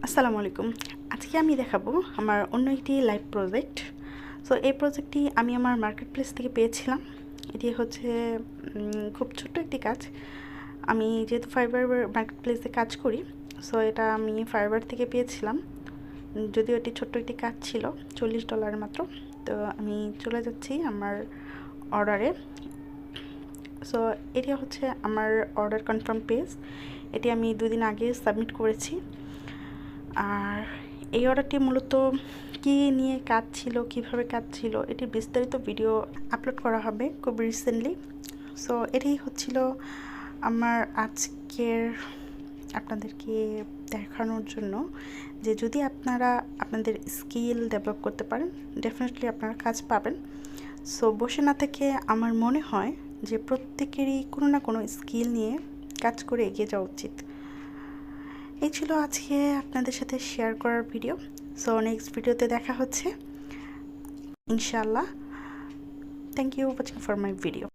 আসসালামু আলাইকুম। আজকে আমি দেখাবো আমার অন্য একটি লাইভ প্রজেক্ট। সো এই প্রজেক্টটি আমি আমার মার্কেট প্লেস থেকে পেয়েছিলাম। এটি হচ্ছে খুব ছোট্ট একটি কাজ। আমি যেহেতু ফাইবার মার্কেট প্লেসে কাজ করি, সো এটা আমি ফাইবার থেকে পেয়েছিলাম। যদিও এটি ছোট্ট একটি কাজ ছিল, $40 মাত্র। তো আমি চলে যাচ্ছি আমার অর্ডারে। সো এটি হচ্ছে আমার অর্ডার কনফার্ম পেজ। এটি আমি 2 দিন আগে সাবমিট করেছি। আর এই অর্ডারটি মূলত কী নিয়ে কাজ ছিল, কিভাবে কাজ ছিল, এটির বিস্তারিত ভিডিও আপলোড করা হবে খুব রিসেন্টলি। সো এটি হচ্ছিল আমার আজকের আপনাদেরকে দেখানোর জন্য যে যদি আপনারা আপনাদের স্কিল ডেভেলপ করতে পারেন, ডেফিনেটলি আপনারা কাজ পাবেন। সো বসে না থেকে আমার মনে হয় যে প্রত্যেকেরই কোনো না কোনো স্কিল নিয়ে কাজ করে এগিয়ে যাওয়া উচিত। এই ছিল আজকে আপনাদের সাথে শেয়ার করার ভিডিও। সো নেক্সট ভিডিওতে দেখা হচ্ছে ইনশাআল্লাহ। Thank you watching for my video.